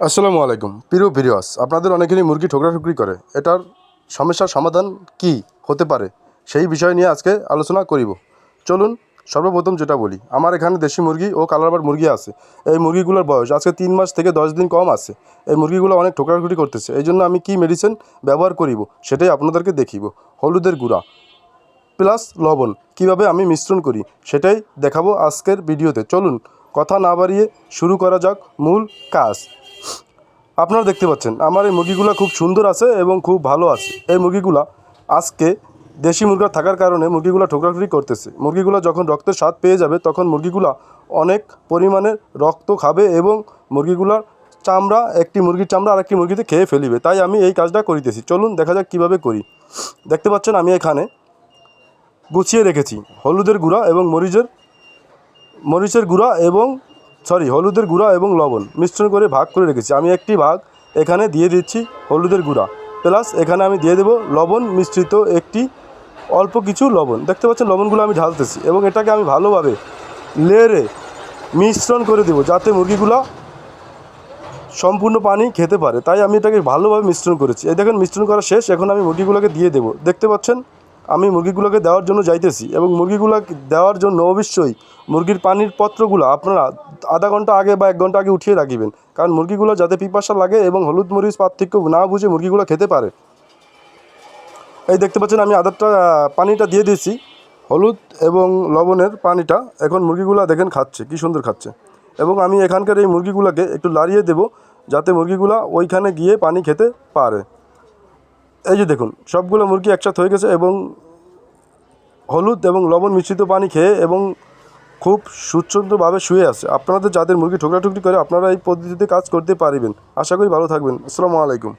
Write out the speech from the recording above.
আসসালামু আলাইকুম প্রিয় ভিউয়ার্স, আপনাদের অনেকেরই মুরগি ঠোকরাঠুকরি করে। এটার সমস্যার সমাধান কি হতে পারে সেই বিষয় নিয়ে আজকে আলোচনা করিব। চলুন সর্বপ্রথম যেটা বলি, আমার এখানে দেশি মুরগি ও কালারবার্ড মুরগি আছে। এই মুরগিগুলোর বয়স আজকে 3 মাস থেকে 10 দিন কম আছে। এই মুরগিগুলো অনেক ঠোকরাঠুকরি করতেছে। এই জন্য আমি কি মেডিসিন ব্যবহার করিব সেটাই আপনাদেরকে দেখিব। হলুদের গুঁড়া প্লাস লবণ কিভাবে আমি মিশ্রণ করি সেটাই দেখাবো আজকের ভিডিওতে। চলুন কথা না বাড়িয়ে শুরু করা যাক মূল কাজ। আপনারা দেখতে পাচ্ছেন আমার এই মুরগিগুলো খুব সুন্দর আছে এবং খুব ভালো আছে। এই মুরগিগুলো আজকে দেশি মুরগা থাকার কারণে মুরগিগুলো ঠোকরাঠুকরি করতেছে। মুরগিগুলো যখন রক্তের স্বাদ পেয়ে যাবে তখন মুরগিগুলো অনেক পরিমাণে রক্ত খাবে এবং মুরগিগুলোর চামড়া, একটি মুরগির চামড়া আরেকটি মুরগিতে খেয়ে ফেলিবে। তাই আমি এই কাজটা করিতেছি। চলুন দেখা যাক কীভাবে করি। দেখতে পাচ্ছেন আমি এখানে গুছিয়ে রেখেছি হলুদের গুঁড়া এবং মরিচের গুঁড়া এবং হলুদের গুঁড়া এবং লবণ মিশ্রণ করে ভাগ করে রেখেছি। আমি একটি ভাগ এখানে দিয়ে দিচ্ছি হলুদের গুঁড়া, প্লাস এখানে আমি দিয়ে দেবো লবণ মিশ্রিত একটি অল্প কিছু লবণ। দেখতে পাচ্ছেন লবণগুলো আমি ঢালতেছি এবং এটাকে আমি ভালোভাবে লেয়ারে মিশ্রণ করে দেবো যাতে মুরগিগুলো সম্পূর্ণ পানি খেতে পারে। তাই আমি এটাকে ভালোভাবে মিশ্রণ করেছি। এই দেখেন মিশ্রণ করা শেষ। এখন আমি মুরগিগুলোকে দিয়ে দেবো। দেখতে পাচ্ছেন আমি মুরগিগুলোকে দেওয়ার জন্য যাইতেছি এবং মুরগিগুলো দেওয়ার জন্য অবশ্যই মুরগির পানির পত্রগুলো আপনারা আধা ঘন্টা আগে বা 1 ঘন্টা আগে উঠিয়ে রাখবেন, কারণ মুরগিগুলো যাতে পিপাসা লাগে এবং হলুদ মরিচ পার্থক্য না বুঝে মুরগিগুলো খেতে পারে। এই দেখতে পাচ্ছেন আমি পানিটা দিয়ে দিয়েছি, হলুদ এবং লবণের পানিটা। এখন মুরগিগুলো দেখেন খাচ্ছে, কি সুন্দর খাচ্ছে। এবং আমি এখানকার এই মুরগিগুলোকে একটু লাড়িয়ে দেব যাতে মুরগিগুলো ওইখানে গিয়ে পানি খেতে পারে। এই যে দেখুন সবগুলো মুরগি একসাথে হয়ে গেছে এবং হলুদ এবং লবণ মিশ্রিত পানি খেয়ে এবং খুব সুন্দরভাবে শুয়ে আছে। আপনাদের যাদের মুরগি ঠোকরাঠুকরি করে আপনারা এই পদ্ধতিতে কাজ করতে পারবেন। আশা করি ভালো থাকবেন। আসসালামু আলাইকুম।